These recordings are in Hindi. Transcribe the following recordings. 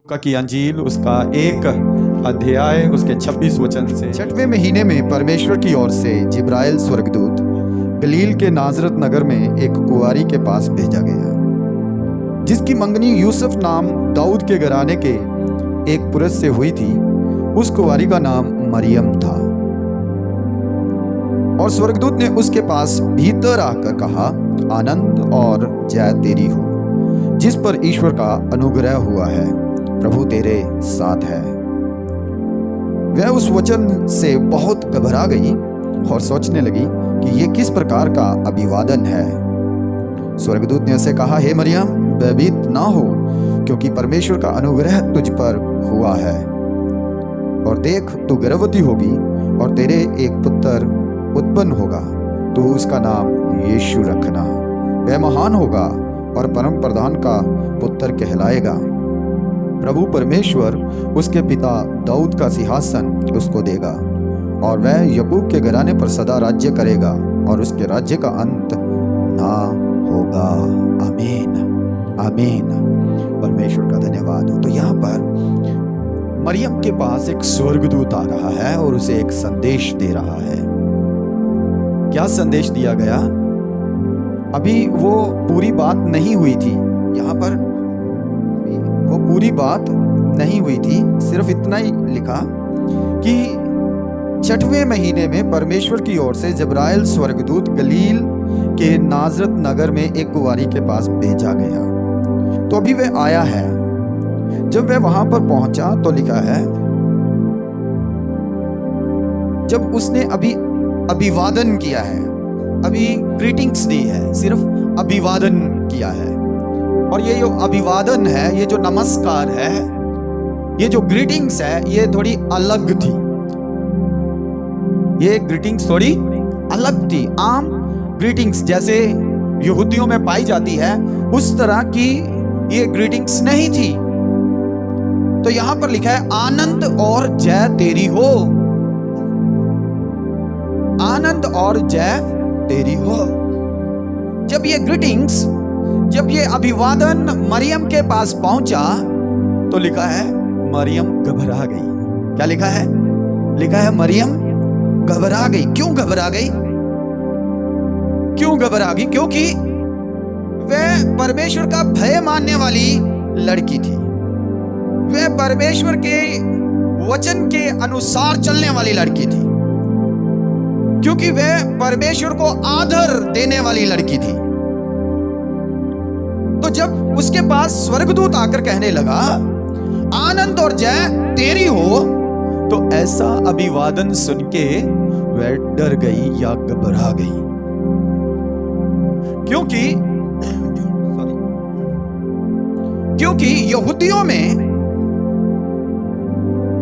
लूका की अंजील उसका 1 अध्याय उसके 26 वचन से। 6वें महीने में परमेश्वर की ओर से जिब्राइल स्वर्गदूत गलील के नाजरत नगर में एक कुंवारी के पास भेजा गया, जिसकी मंगनी यूसुफ नाम दाऊद के घराने के एक पुरुष से हुई थी। उस कुंवारी का नाम मरियम था। और स्वर्गदूत ने उसके पास भीतर आकर कहा, आनंद और जय तेरी हो, जिस पर ईश्वर का अनुग्रह हुआ है, प्रभु तेरे साथ है। वह उस वचन से बहुत घबरा गई और सोचने लगी कि यह किस प्रकार का अभिवादन है। स्वर्गदूत ने उसे कहा, हे मरियम, भयभीत ना हो, क्योंकि परमेश्वर का अनुग्रह तुझ पर हुआ है। और देख, तू गर्भवती होगी और तेरे एक पुत्र उत्पन्न होगा। तू उसका नाम यीशु रखना। वह महान होगा और परम प्रधान का पुत्र कहलाएगा। प्रभु परमेश्वर उसके पिता दाऊद का सिंहासन उसको देगा और वह याकूब के घराने पर सदा राज्य करेगा और उसके राज्य का अंत ना होगा। आमीन, आमीन। परमेश्वर का धन्यवाद हो। तो यहाँ पर मरियम के पास एक स्वर्गदूत आ रहा है और उसे एक संदेश दे रहा है। क्या संदेश दिया गया? अभी वो पूरी बात नहीं हुई थी। यहाँ पर वो पूरी बात नहीं हुई थी, सिर्फ इतना ही लिखा कि 6वें महीने में परमेश्वर की ओर से जिब्राइल स्वर्गदूत गलील के नाजरत नगर में एक कुंवारी के पास भेजा गया। तो अभी वह आया है। जब वह वहां पर पहुंचा तो लिखा है, जब उसने अभी अभिवादन किया है, अभी ग्रीटिंग्स दी है, सिर्फ अभिवादन किया है। और ये जो अभिवादन है, ये जो नमस्कार है, ये जो ग्रीटिंग्स है, ये थोड़ी अलग थी। ये ग्रीटिंग्स थोड़ी अलग थी। आम ग्रीटिंग्स जैसे यहूदियों में पाई जाती है, उस तरह की ये ग्रीटिंग्स नहीं थी। तो यहां पर लिखा है, आनंद और जय तेरी हो, आनंद और जय तेरी हो। जब ये ग्रीटिंग्स, जब ये अभिवादन मरियम के पास पहुंचा तो लिखा है, मरियम घबरा गई। क्या लिखा है? लिखा है मरियम घबरा गई। क्यों घबरा गई? क्यों घबरा गई? क्योंकि वह परमेश्वर का भय मानने वाली लड़की थी। वह परमेश्वर के वचन के अनुसार चलने वाली लड़की थी, क्योंकि वह परमेश्वर को आदर देने वाली लड़की थी। तो जब उसके पास स्वर्गदूत आकर कहने लगा, आनंद और जय तेरी हो, तो ऐसा अभिवादन सुन के वह डर गई या घबरा गई। क्योंकि यहूदियों में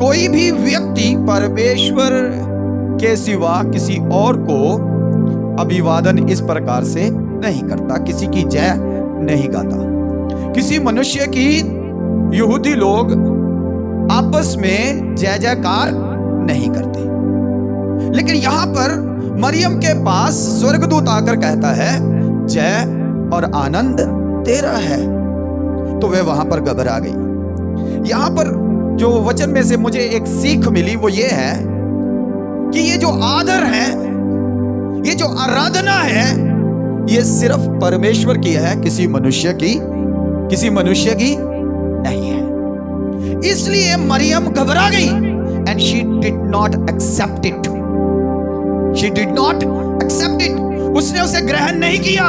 कोई भी व्यक्ति परमेश्वर के सिवा किसी और को अभिवादन इस प्रकार से नहीं करता, किसी की जय नहीं गाता। किसी मनुष्य की यहूदी लोग आपस में जय जयकार नहीं करते। लेकिन यहां पर मरियम के पास स्वर्गदूत आकर कहता है, जय और आनंद तेरा है। तो वह वहां पर घबरा गई। यहां पर जो वचन में से मुझे एक सीख मिली वो ये है कि ये जो आदर है, ये जो आराधना है, ये सिर्फ परमेश्वर की है, किसी मनुष्य की नहीं है। इसलिए मरियम घबरा गई and she did not accept it. She did not accept it. उसने उसे ग्रहण नहीं किया।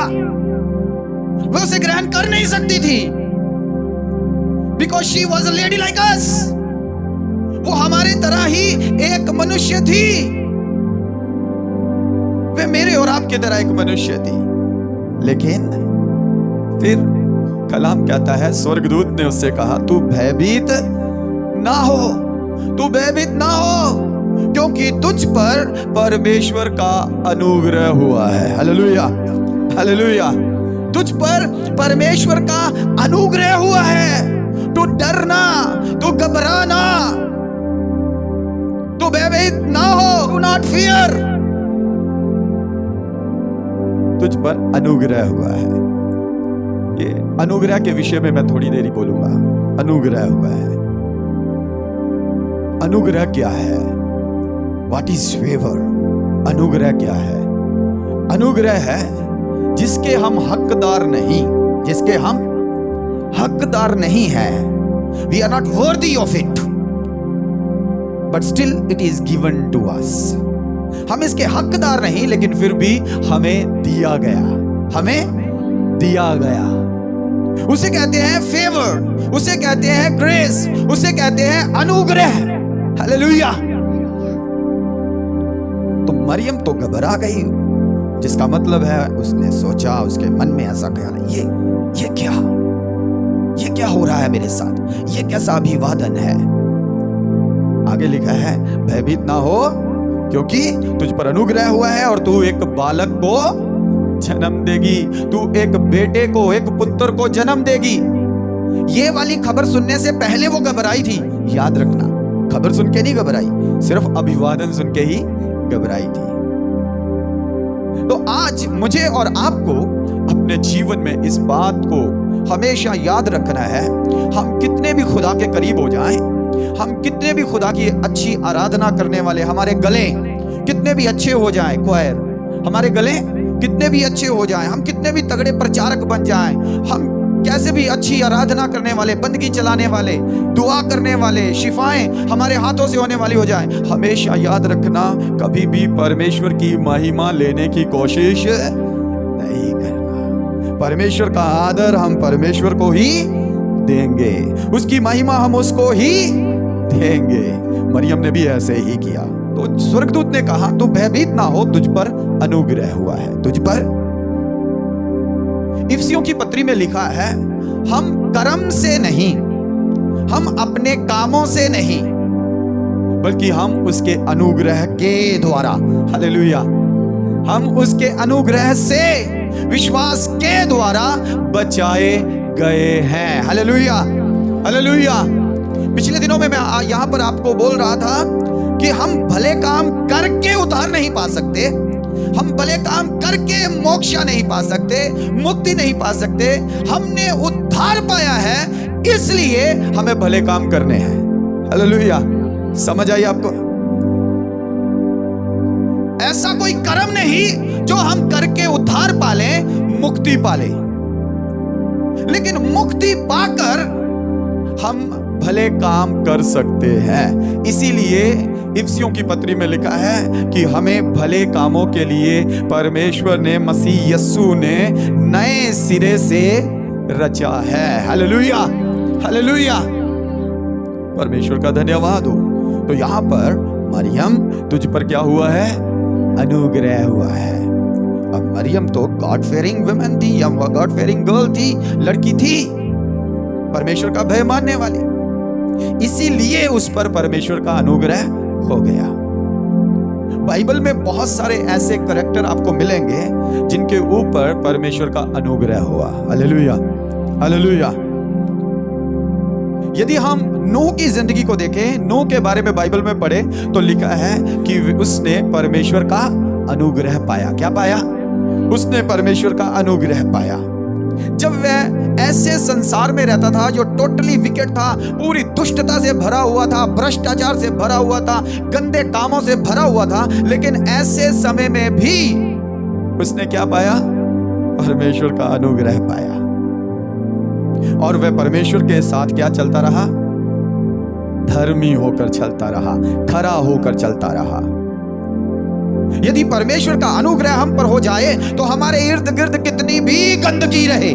वह उसे ग्रहण कर नहीं सकती थी, because she was a lady like us. वो हमारे तरह ही एक मनुष्य थी। वे मेरे और आपकी तरह एक मनुष्य थी। लेकिन फिर कलाम कहता है, स्वर्गदूत ने उससे कहा, तू भयभीत ना हो, तू भयभीत ना हो, क्योंकि तुझ पर परमेश्वर का अनुग्रह हुआ है। Hallelujah, hallelujah. तुझ पर परमेश्वर का अनुग्रह हुआ है। तू डरना, तू घबराना, तू भयभीत ना हो, डू नॉट फियर। तुझ पर अनुग्रह हुआ है। ये अनुग्रह के विषय में मैं थोड़ी देर ही बोलूंगा। अनुग्रह हुआ है। अनुग्रह क्या है? What is favour? अनुग्रह क्या है? अनुग्रह है जिसके हम हकदार नहीं, जिसके हम हकदार नहीं हैं। We are not worthy of it, but still it is given to us. हम इसके हकदार नहीं, लेकिन फिर भी हमें दिया गया, हमें दिया गया। उसे कहते हैं फेवर, उसे कहते हैं ग्रेस, उसे कहते हैं अनुग्रह। हालेलुया। तो मरियम तो घबरा गई, जिसका मतलब है उसने सोचा, उसके मन में ऐसा ख्याल, ये क्या हो रहा है मेरे साथ? ये कैसा अभिवादन है? आगे लिखा है, भयभीत ना हो, क्योंकि तुझ पर अनुग्रह हुआ है और तू एक बालक को जन्म देगी, तू एक बेटे को, एक पुत्र को जन्म देगी। ये वाली खबर सुनने से पहले वो घबराई थी, याद रखना। खबर सुन के नहीं घबराई, सिर्फ अभिवादन सुन के ही घबराई थी। तो आज मुझे और आपको अपने जीवन में इस बात को हमेशा याद रखना है। हम कितने भी खुदा के करीब हो जाएं, हम कितने भी खुदा की अच्छी आराधना करने वाले, हमारे गले कितने भी अच्छे हो जाएं, क्वायर हमारे गले कितने भी अच्छे हो जाएं, हम कितने भी तगड़े प्रचारक बन जाएं, हम कैसे भी अच्छी आराधना करने वाले, बंदगी चलाने वाले, दुआ करने वाले, शिफाएं हमारे हाथों से होने वाली हो जाएं, हमेशा याद रखना, कभी भी परमेश्वर की महिमा लेने की कोशिश नहीं करना। परमेश्वर का आदर हम परमेश्वर को ही देंगे, उसकी महिमा हम उसको ही देंगे। मरियम ने भी ऐसे ही किया। तो स्वर्गदूत ने कहा, तू भयभीत ना हो, तुझ पर अनुग्रह हुआ है, तुझ पर। इफिसियों की पत्री में लिखा है, हम कर्म से नहीं, हम अपने कामों से नहीं, बल्कि हम उसके अनुग्रह के द्वारा, हालेलुया, हम उसके अनुग्रह से, विश्वास के द्वारा बचाए गए हैं। Hallelujah, hallelujah. पिछले दिनों में मैं यहां पर आपको बोल रहा था कि हम भले काम करके उद्धार नहीं पा सकते, हम भले काम करके मोक्ष नहीं पा सकते, मुक्ति नहीं पा सकते। हमने उद्धार पाया है, इसलिए हमें भले काम करने हैं। हालेलुया। समझ आई आपको? ऐसा कोई कर्म नहीं जो हम करके उद्धार पाले, मुक्ति पाले, लेकिन मुक्ति पाकर हम भले काम कर सकते हैं। इसीलिए इफिसियों की पत्री में लिखा है कि हमें भले कामों के लिए परमेश्वर ने, मसीह यस्सु ने नए सिरे से रचा है। Hallelujah, hallelujah. परमेश्वर का धन्यवाद हो। तो यहां पर मरियम, तुझ पर क्या हुआ है? अनुग्रह हुआ है। अब मरियम तो गॉड फेयरिंग वुमन थी, या गॉड फेयरिंग गर्ल थी, लड़की थी, परमेश्वर का भय मानने वाली, इसीलिए उस पर परमेश्वर का अनुग्रह हो गया। बाइबल में बहुत सारे ऐसे कैरेक्टर आपको मिलेंगे जिनके ऊपर परमेश्वर का अनुग्रह हुआ। Hallelujah, hallelujah. यदि हम नूह की जिंदगी को देखें, नूह के बारे में बाइबल में पढ़े तो लिखा है कि उसने परमेश्वर का अनुग्रह पाया। क्या पाया? उसने परमेश्वर का अनुग्रह पाया। जब वह ऐसे संसार में रहता था जो टोटली विकेट था, पूरी दुष्टता से भरा हुआ था, भ्रष्टाचार से भरा हुआ था, गंदे कामों से भरा हुआ था, लेकिन ऐसे समय में भी उसने क्या पाया? परमेश्वर का अनुग्रह पाया। और वह परमेश्वर के साथ क्या चलता रहा? धर्मी होकर चलता रहा, खरा होकर चलता रहा। यदि परमेश्वर का अनुग्रह हम पर हो जाए तो हमारे इर्द गिर्द कितनी भी गंदगी रहे,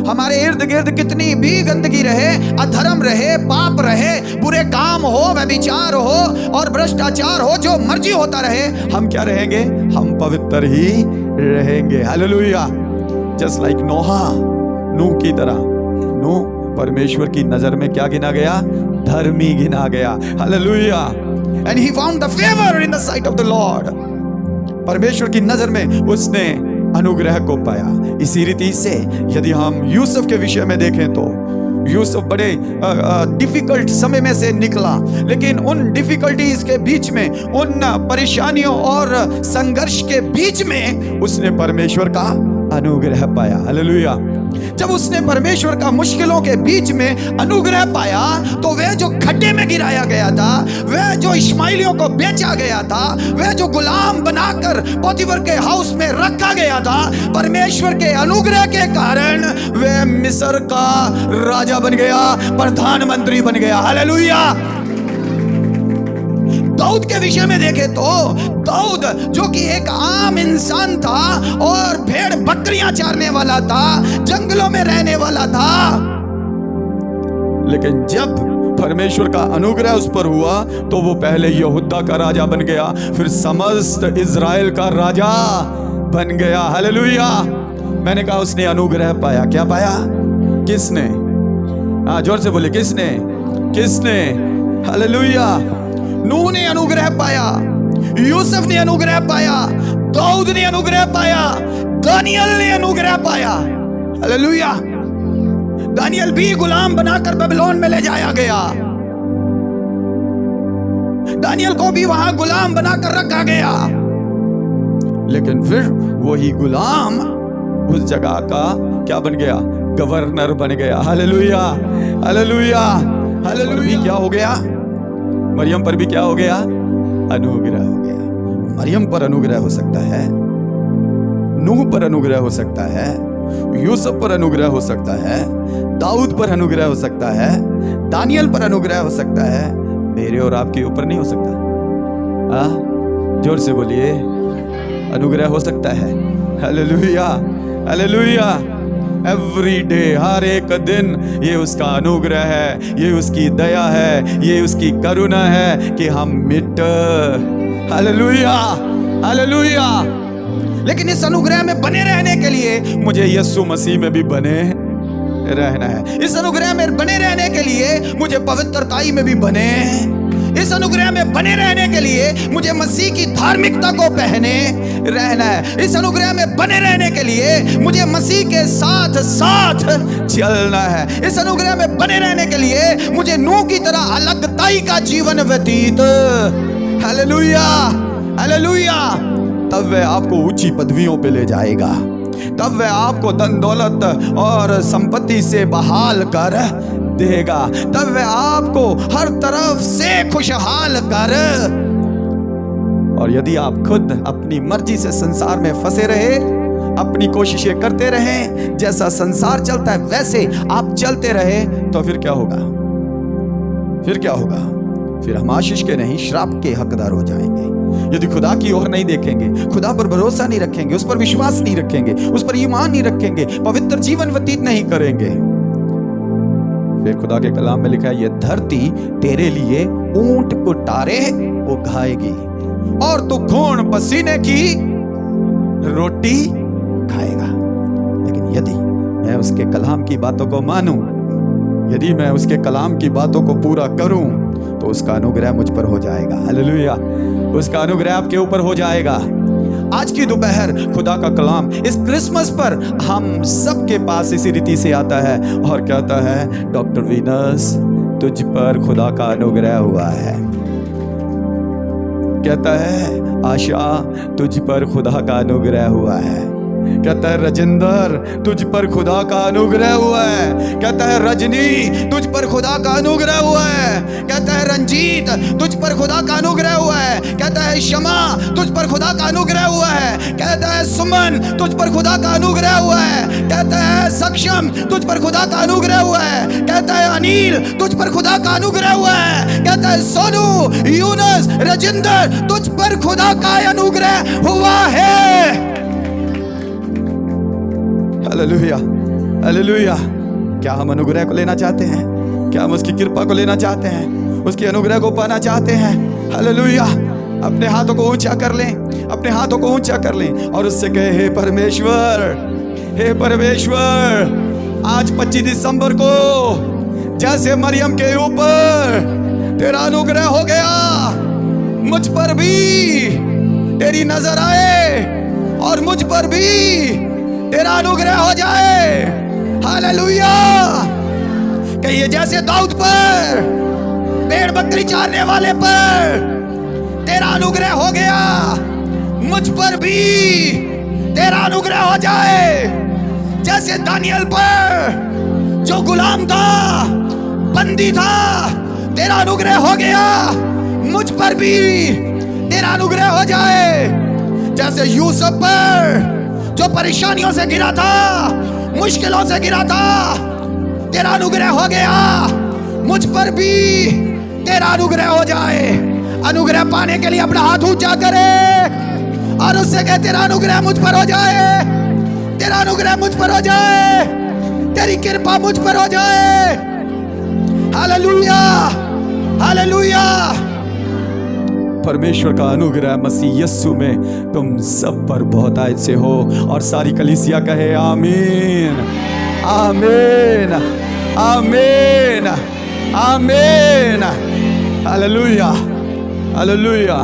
हमारे इर्द गिर्द कितनी भी गंदगी रहे, अधर्म रहे, पाप रहे, बुरे काम हो, व्यभिचार हो और भ्रष्टाचार हो, जो मर्जी होता रहे, हम क्या रहेंगे? हम पवित्र ही रहेंगे। हालेलुया। जस्ट लाइक नूह की तरह, नूह परमेश्वर की नजर में क्या गिना गया? धर्मी गिना गया। Hallelujah. And he found the favor in the sight of the Lord. परमेश्वर की नजर में उसने अनुग्रह को पाया। इसी रीति से यदि हम यूसुफ के विषय में देखें तो यूसुफ बड़े डिफिकल्ट समय में से निकला, लेकिन उन डिफिकल्टीज के बीच में, उन परेशानियों और संघर्ष के बीच में उसने परमेश्वर का अनुग्रह पाया। हालेलुया। जब उसने परमेश्वर का मुश्किलों के बीच में अनुग्रह पाया तो वह जो खड्डे में गिराया गया था, वह जो इश्माइलियों को बेचा गया था, वह जो गुलाम बनाकर पोतीफर के हाउस में रखा गया था, परमेश्वर के अनुग्रह के कारण वह मिस्र का राजा बन गया, प्रधानमंत्री बन गया। हालेलुया। दाऊद के विषय में देखें तो दाऊद जो कि एक आम इंसान था और भेड़ बकरियां चारने वाला था, जंगलों में रहने वाला था, लेकिन जब परमेश्वर का अनुग्रह उस पर हुआ तो वो पहले यहूदा का राजा बन गया, फिर समस्त इज़राइल का राजा बन गया। हालेलुया। मैंने कहा उसने अनुग्रह पाया। क्या पाया? किसने? जोर से बोले, किसने? किसने? हालेलुया। नूह ने अनुग्रह पाया, यूसुफ ने अनुग्रह पाया, दाऊद ने अनुग्रह पाया, दानियल ने अनुग्रह पाया। हालेलुया। दानियल भी गुलाम बनाकर बेबीलोन में ले जाया गया, दानियल को भी वहां गुलाम बनाकर रखा गया, लेकिन फिर वही गुलाम उस जगह का क्या बन गया? गवर्नर बन गया। हालेलुया। हालेलुया। हालेलुया। क्या हो गया? मरियम पर भी क्या हो गया? अनुग्रह हो गया। मरियम पर अनुग्रह हो सकता है, नूह पर अनुग्रह हो सकता है, यूसुफ पर अनुग्रह हो सकता है, दाऊद पर अनुग्रह हो सकता है, दानियल पर अनुग्रह हो सकता है, मेरे और आपके ऊपर नहीं हो सकता। जोर से बोलिए, अनुग्रह हो सकता है। हालेलुया। हालेलुया। एवरी डे, हर एक दिन ये उसका अनुग्रह है, ये उसकी दया है, ये उसकी करुणा है कि हम मिट। हालेलुया। हालेलुया। लेकिन इस अनुग्रह में बने रहने के लिए मुझे यीशु मसीह में भी बने रहना है। इस अनुग्रह में बने रहने के लिए मुझे पवित्रताई में भी बने, इस अनुग्रह में बने रहने के लिए मुझे मसीह की धार्मिकता को पहने रहना है। इस अनुग्रह में बने रहने के लिए मुझे मसीह के साथ साथ चलना है। इस अनुग्रह में बने रहने के लिए मुझे नूह की तरह अलगताई का जीवन व्यतीत। हालेलुया। हालेलुया। तब वह आपको ऊंची पदवियों पे ले जाएगा, तब वह आपको धन दौलत और संपत्ति से बहाल कर देगा, तब वह आपको हर तरफ से खुशहाल कर। और यदि आप खुद अपनी मर्जी से संसार में फंसे रहे, अपनी कोशिशें करते रहें, जैसा संसार चलता है वैसे आप चलते रहे, तो फिर क्या होगा? फिर क्या होगा? फिर हम आशीष के नहीं श्राप के हकदार हो जाएंगे। यदि खुदा की ओर नहीं देखेंगे, खुदा पर भरोसा नहीं रखेंगे, उस पर विश्वास नहीं रखेंगे, उस पर ईमान नहीं रखेंगे, पवित्र जीवन व्यतीत नहीं करेंगे, फिर खुदा के कलाम में लिखा है, ये धरती तेरे लिए ऊंट को टारे उगाएगी और तू खून पसीने की रोटी खाएगा। लेकिन यदि मैं उसके कलाम की बातों को मानूं, यदि मैं उसके कलाम की बातों को पूरा करूं, तो उसका अनुग्रह मुझ पर हो जाएगा। हालेलुया। उसका अनुग्रह आपके ऊपर हो जाएगा। आज की दोपहर खुदा का कलाम इस क्रिसमस पर हम सबके पास इसी रीति से आता है और कहता है, डॉक्टर वीनस तुझ पर खुदा का अनुग्रह हुआ है। कहता है, आशा तुझ पर खुदा का अनुग्रह हुआ है। कहता है, राजेंद्र तुझ पर खुदा का अनुग्रह हुआ है। कहता है, रजनी तुझ पर खुदा का अनुग्रह हुआ है। कहता है, रंजीत तुझ पर खुदा का अनुग्रह हुआ है। कहता है, शमा तुझ पर खुदा का अनुग्रह हुआ है। कहता है, सुमन तुझ पर खुदा का अनुग्रह हुआ है। कहता है, सक्षम तुझ पर खुदा का अनुग्रह हुआ है। कहता है, अनिल तुझ पर खुदा का अनुग्रह हुआ है। कहता है, सोनू, यूनुस, राजेंद्र तुझ पर खुदा का अनुग्रह हुआ है। हालेलुया। हालेलुया। क्या हम अनुग्रह को लेना चाहते हैं? क्या हम उसकी कृपा को लेना चाहते हैं? उसके अनुग्रह को पाना चाहते हैं? हालेलुया। अपने हाथों को ऊंचा कर लें, अपने हाथों को ऊंचा कर लें और उससे कहे, हे परमेश्वर, हे परमेश्वर, आज 25 दिसंबर को जैसे मरियम के ऊपर तेरा अनुग्रह हो गया, मुझ पर भी तेरी नजर आए और मुझ पर भी तेरा अनुग्रह हो जाए। हालेलुया। कहिए, जैसे दाऊद पर, भेड़ बकरी चारने वाले पर तेरा अनुग्रह हो गया, मुझ पर भी तेरा अनुग्रह हो जाए। जैसे दानियल पर जो गुलाम था, बंदी था, तेरा अनुग्रह हो गया, मुझ पर भी तेरा अनुग्रह हो जाए। जैसे यूसुफ पर जो परेशानियों से गिरा था, मुश्किलों से गिरा था, तेरा अनुग्रह हो गया, मुझ पर भी तेरा अनुग्रह हो जाए। अनुग्रह पाने के लिए अपना हाथ ऊंचा करे और उससे कहे तेरा अनुग्रह मुझ पर हो जाए, तेरा अनुग्रह मुझ पर हो जाए, तेरी कृपा मुझ पर हो जाए। Hallelujah, hallelujah. परमेश्वर का अनुग्रह मसीह यीशु में तुम सब पर बहुतायत से हो। और सारी कलीसिया कहे आमीन, आमीन, आमीन, आमीन। Hallelujah, hallelujah.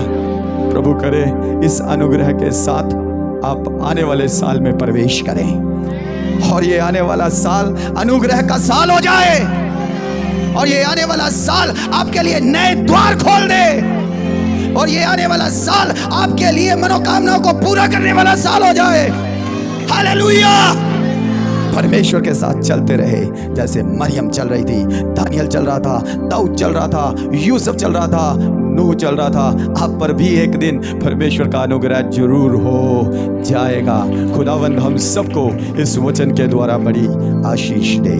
प्रभु करे इस अनुग्रह के साथ आप आने वाले साल में प्रवेश करें और ये आने वाला साल अनुग्रह का साल हो जाए और ये आने वाला साल आपके लिए नए द्वार खोल दे और ये आने वाला साल आपके लिए मनोकामनाओं को पूरा करने वाला साल हो जाए। हालेलुया। परमेश्वर के साथ चलते रहे जैसे मरियम चल रही थी, दानियल चल रहा था, दाऊद चल रहा था, यूसुफ चल रहा था, नूह चल रहा था। आप पर भी एक दिन परमेश्वर का अनुग्रह जरूर हो जाएगा। खुदावंद हम सबको इस वचन के द्वारा बड़ी आशीष दे।